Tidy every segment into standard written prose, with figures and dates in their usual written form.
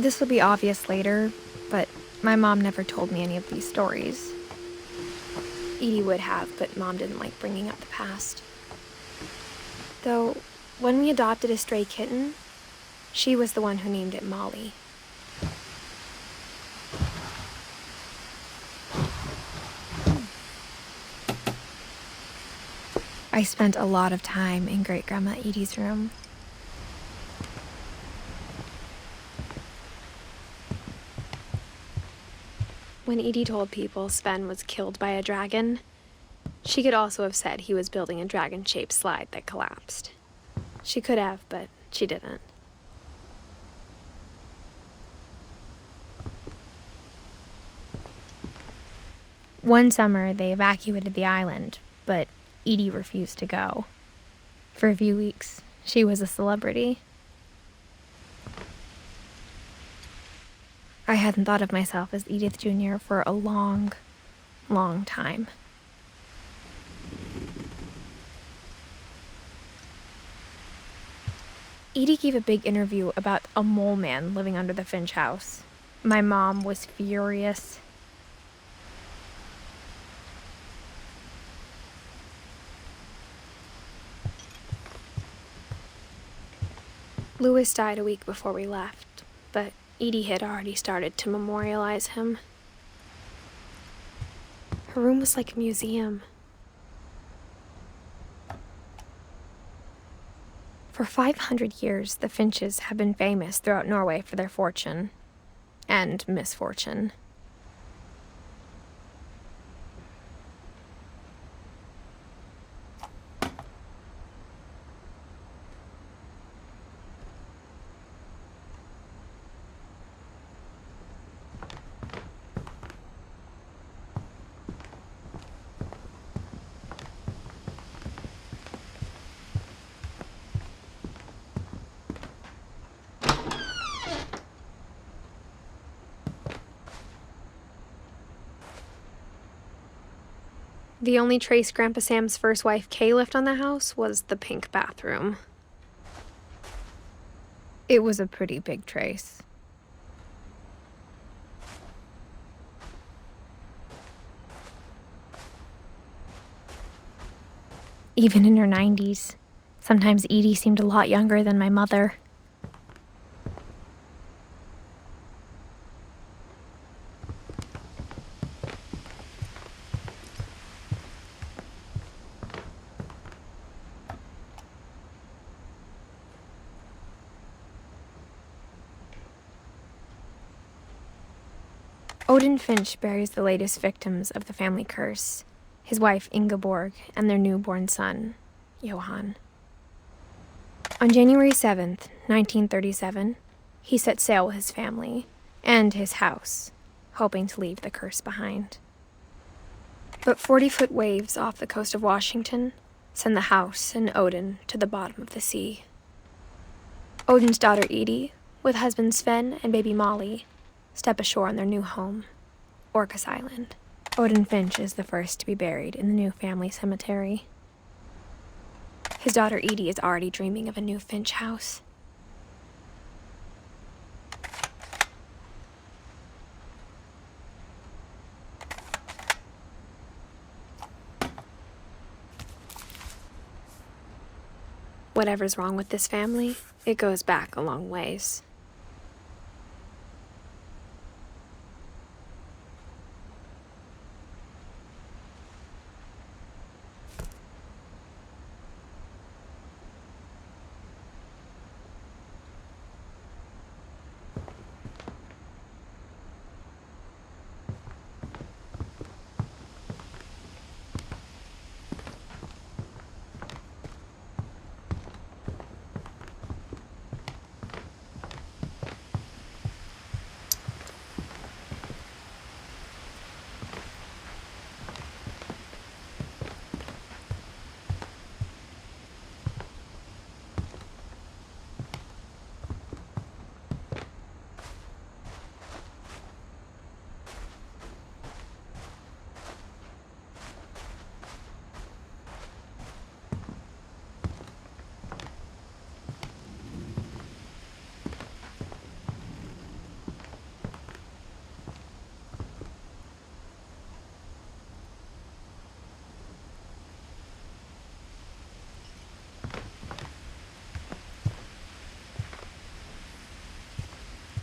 This will be obvious later, but my mom never told me any of these stories. Edie would have, but Mom didn't like bringing up the past. Though, when we adopted a stray kitten, she was the one who named it Molly. I spent a lot of time in Great-Grandma Edie's room. When Edie told people Sven was killed by a dragon, she could also have said he was building a dragon-shaped slide that collapsed. She could have, but she didn't. One summer, they evacuated the island, but Edie refused to go. For a few weeks, she was a celebrity. I hadn't thought of myself as Edith Jr. for a long, long time. Edie gave a big interview about a mole man living under the Finch house. My mom was furious. Louis died a week before we left, but Edie had already started to memorialize him. Her room was like a museum. For 500 years, the Finches have been famous throughout Norway for their fortune and misfortune. The only trace Grandpa Sam's first wife, Kay, left on the house was the pink bathroom. It was a pretty big trace. Even in her 90s, sometimes Edie seemed a lot younger than my mother. Odin Finch buries the latest victims of the family curse, his wife Ingeborg and their newborn son, Johan. On January 7th, 1937, he set sail with his family and his house, hoping to leave the curse behind. But 40-foot waves off the coast of Washington send the house and Odin to the bottom of the sea. Odin's daughter Edie, with husband Sven and baby Molly, step ashore on their new home, Orcas Island. Odin Finch is the first to be buried in the new family cemetery. His daughter Edie is already dreaming of a new Finch house. Whatever's wrong with this family, it goes back a long ways.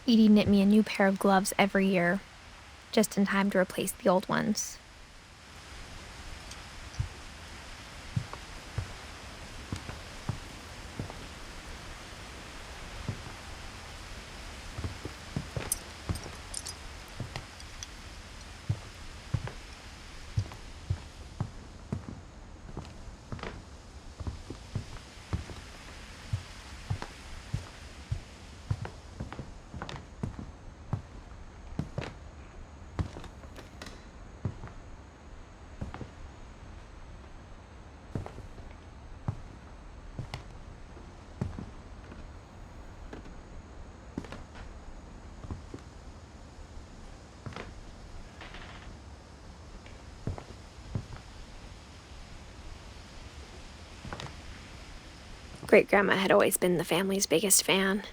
Edie knit me a new pair of gloves every year, just in time to replace the old ones. Great-grandma had always been the family's biggest fan.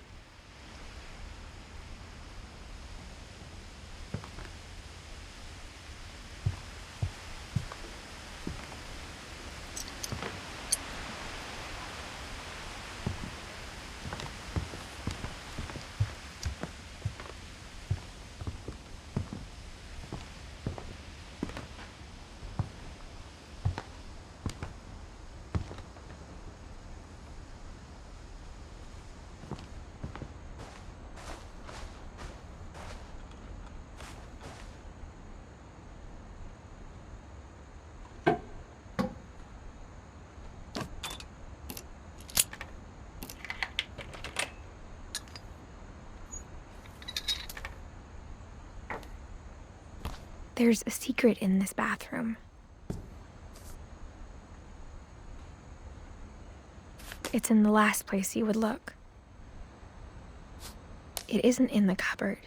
There's a secret in this bathroom. It's in the last place you would look. It isn't in the cupboard.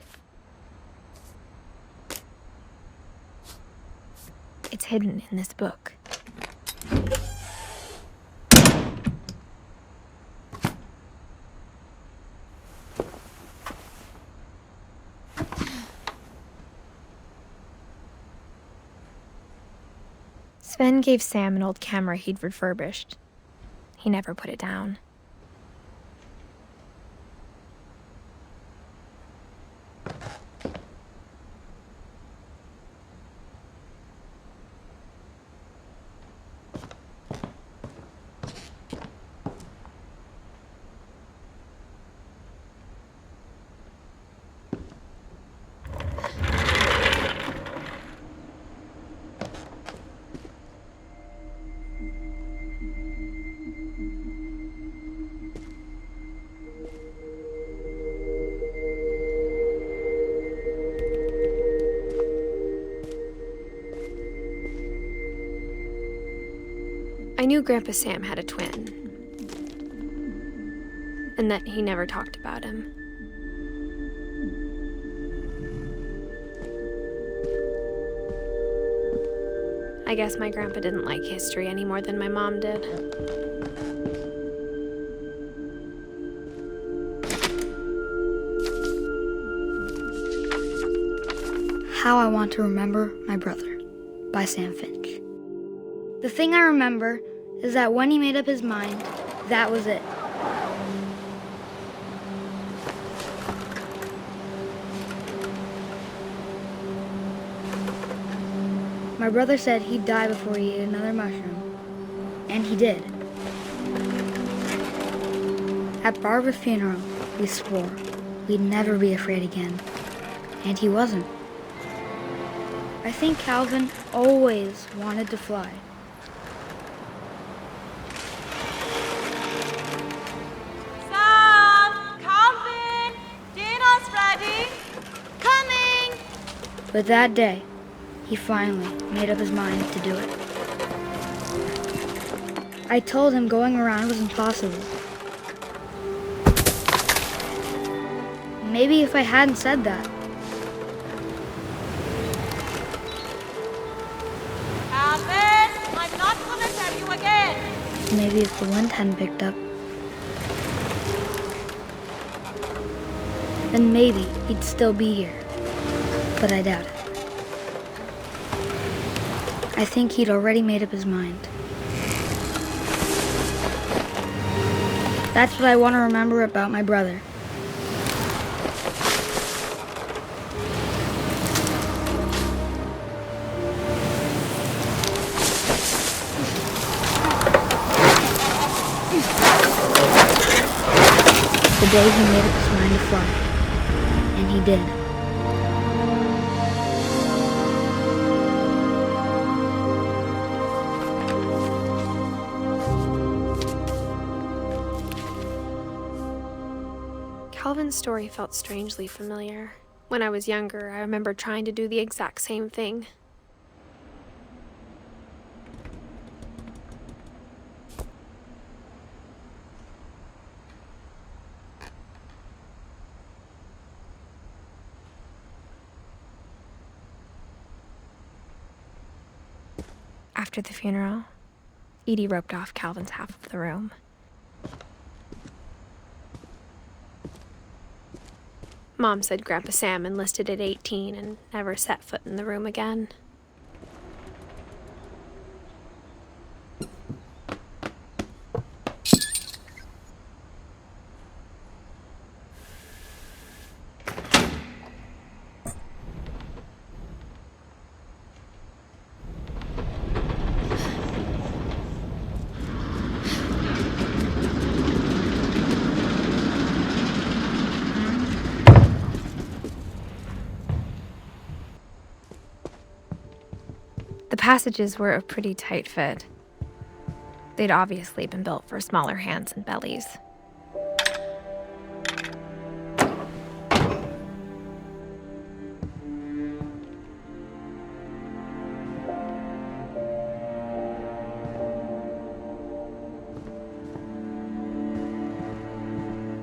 It's hidden in this book. Sven gave Sam an old camera he'd refurbished. He never put it down. I knew Grandpa Sam had a twin, and that he never talked about him. I guess my grandpa didn't like history any more than my mom did. How I Want to Remember My Brother by Sam Finch. The thing I remember is that when he made up his mind, that was it. My brother said he'd die before he ate another mushroom, and he did. At Barbara's funeral, we swore we'd never be afraid again, and he wasn't. I think Calvin always wanted to fly. Sam! Calvin! Dinner's ready! Coming! But that day, he finally made up his mind to do it. I told him going around was impossible. Maybe if I hadn't said that, Calvin! I'm not gonna tell you again! maybe if the wind hadn't picked up, then maybe he'd still be here. But I doubt it. I think he'd already made up his mind. That's what I want to remember about my brother. day he made up his mind to fly. And he did. Calvin's story felt strangely familiar. When I was younger, I remember trying to do the exact same thing. After the funeral, Edie roped off Calvin's half of the room. Mom said Grandpa Sam enlisted at 18 and never set foot in the room again. The passages were a pretty tight fit. They'd obviously been built for smaller hands and bellies.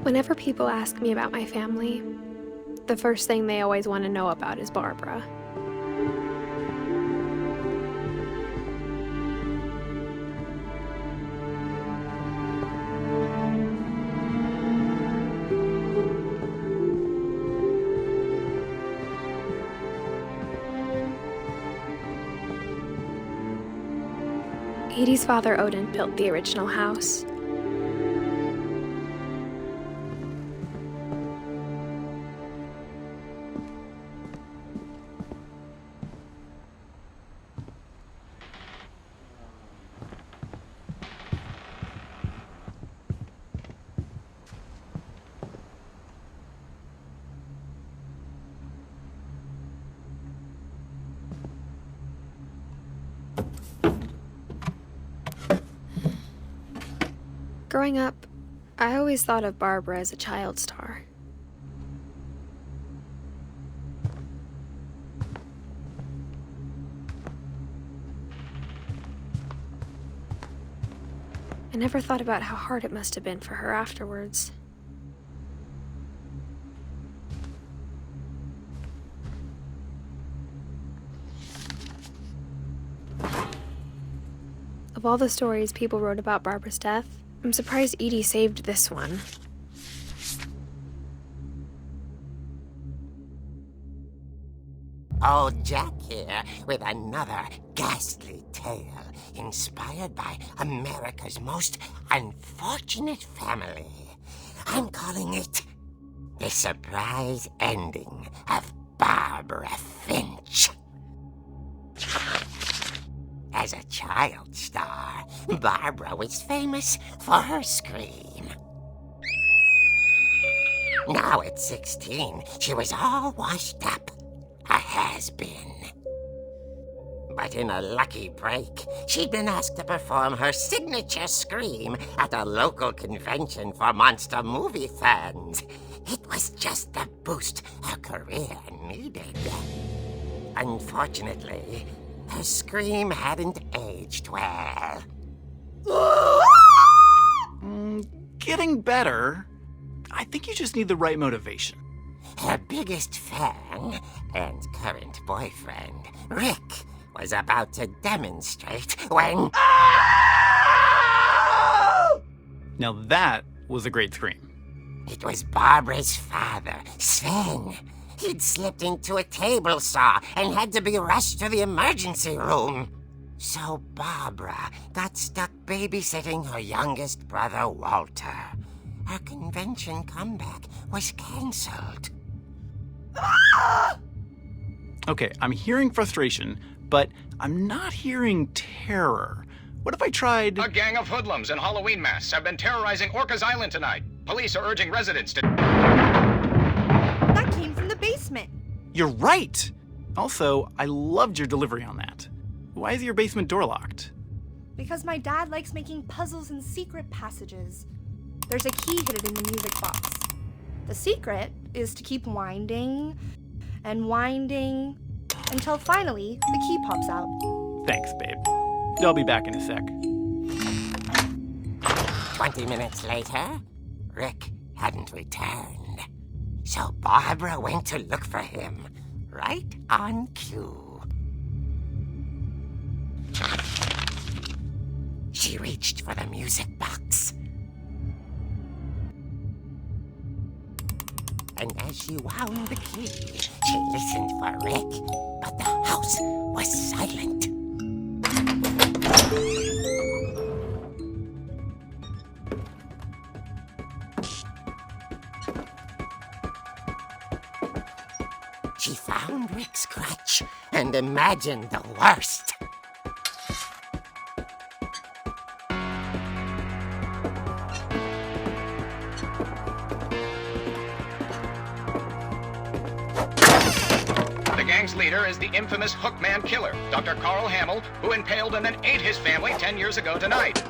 Whenever people ask me about my family, the first thing they always want to know about is Barbara. Edie's father, Odin, built the original house. Growing up, I always thought of Barbara as a child star. I never thought about how hard it must have been for her afterwards. Of all the stories people wrote about Barbara's death, I'm surprised Edie saved this one. Old Jack here with another ghastly tale inspired by America's most unfortunate family. I'm calling it The Surprise Ending of Barbara Finch. As a child star, Barbara was famous for her scream. Now at 16, she was all washed up, a has-been. But in a lucky break, she'd been asked to perform her signature scream at a local convention for monster movie fans. It was just the boost her career needed. Unfortunately, her scream hadn't aged well. Getting better. I think you just need the right motivation. Her biggest fan and current boyfriend, Rick, was about to demonstrate when... Now that was a great scream. It was Barbara's father, Sven. He'd slipped into a table saw and had to be rushed to the emergency room. So Barbara got stuck babysitting her youngest brother, Walter. Her convention comeback was cancelled. Okay, I'm hearing frustration, but I'm not hearing terror. What if I tried... A gang of hoodlums in Halloween masks have been terrorizing Orcas Island tonight. Police are urging residents to... That came from the basement. You're right! Also, I loved your delivery on that. Why is your basement door locked? Because my dad likes making puzzles and secret passages. There's a key hidden in the music box. The secret is to keep winding and winding until finally the key pops out. Thanks, babe. I'll be back in a sec. 20 minutes later, Rick hadn't returned. So Barbara went to look for him, right on cue. She reached for the music box. And as she wound the key, she listened for Rick, but the house was silent. She found Rick's crutch and imagined the worst. The gang's leader is the infamous Hookman killer, Dr. Carl Hamill, who impaled and then ate his family 10 years ago tonight.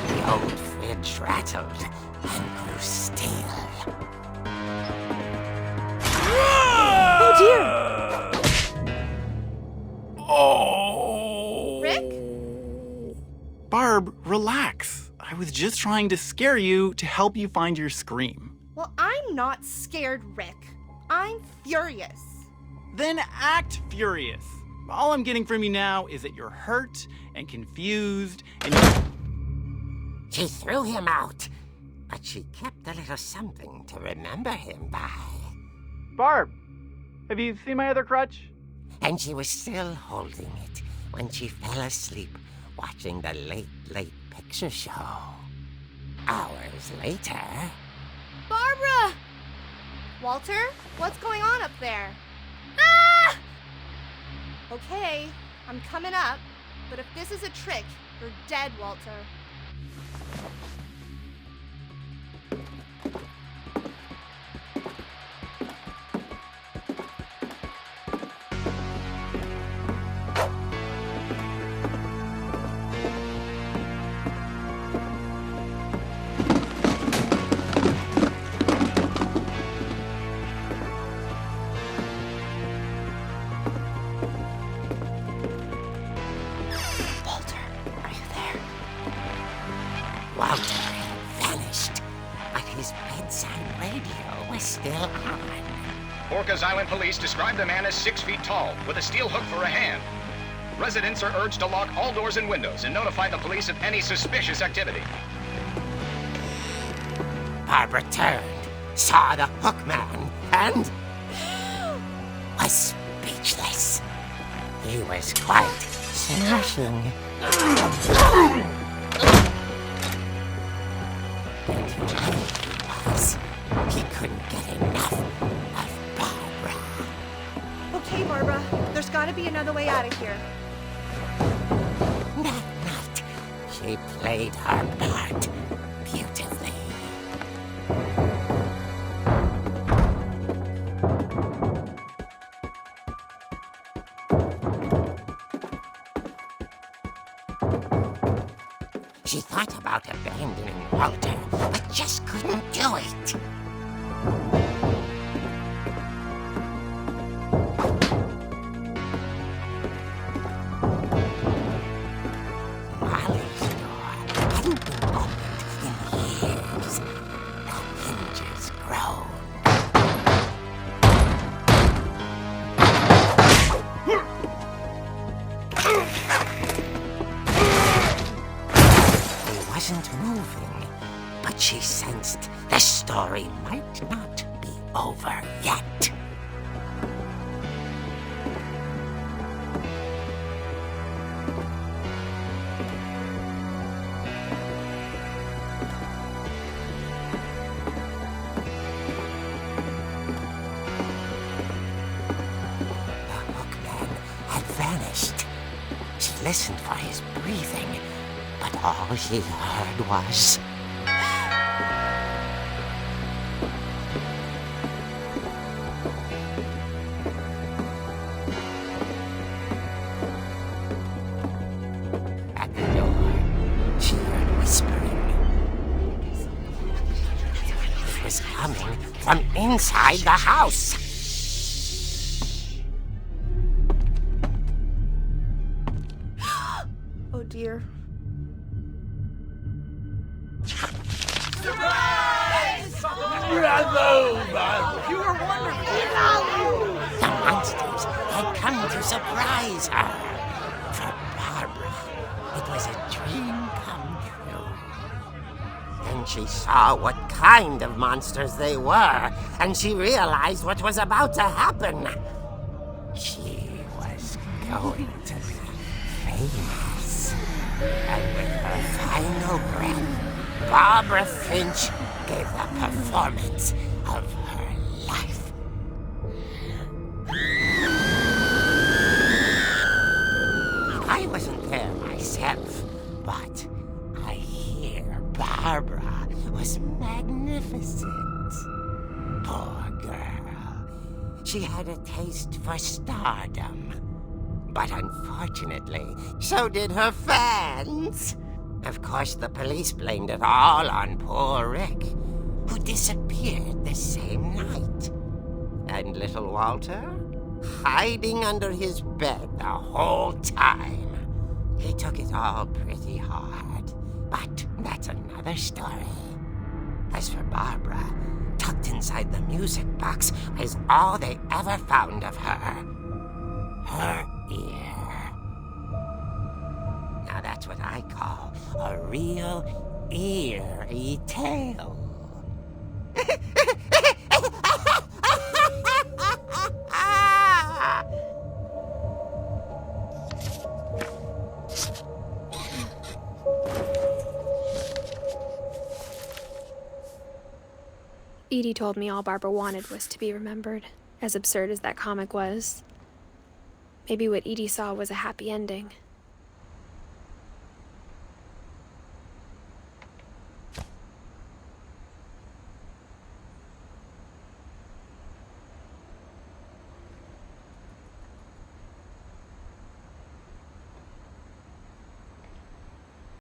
The old fridge rattled and grew still. Oh dear! Oh! Rick? Barb, relax. I was just trying to scare you to help you find your scream. Well, I'm not scared, Rick. I'm furious. Then act furious. All I'm getting from you now is that you're hurt and confused and She threw him out, but she kept a little something to remember him by. Barb, have you seen my other crutch? And she was still holding it when she fell asleep watching the late picture show. Hours later... Barbara! Walter, what's going on up there? Ah! Okay, I'm coming up, but if this is a trick, you're dead, Walter. Walter had vanished, but his bedside radio was still on. Orcas Island police describe the man as 6 feet tall, with a steel hook for a hand. Residents are urged to lock all doors and windows and notify the police of any suspicious activity. Barbara turned, saw the hook man, and was speechless. He was quite smashing. And whoever he was, he couldn't get enough of Barbara. Okay, Barbara, there's gotta be another way out of here. That night, she played her part beautifully. She thought about abandoning Walter, but just couldn't do it. Molly's door hadn't been opened in years. The hinges groaned. He wasn't moving, but she sensed the story might not be over yet. listened for his breathing, but all she heard was... At the door, she heard whispering. It was coming from inside the house. Oh dear. The monsters had come to surprise her. For Barbara, it was a dream come true. Then she saw what kind of monsters they were, and she realized what was about to happen. She was going to be famous. And with her final breath, Barbara Finch gave the performance of her life. I wasn't there myself, but I hear Barbara was magnificent. Poor girl. She had a taste for stardom. But unfortunately, so did her fans. Of course, the police blamed it all on poor Rick, who disappeared the same night. And little Walter? Hiding under his bed the whole time. He took it all pretty hard, but that's another story. As for Barbara, tucked inside the music box is all they ever found of her. Her ear. Now that's what I call a real eerie tale. Edie told me all Barbara wanted was to be remembered, as absurd as that comic was. Maybe what Edie saw was a happy ending.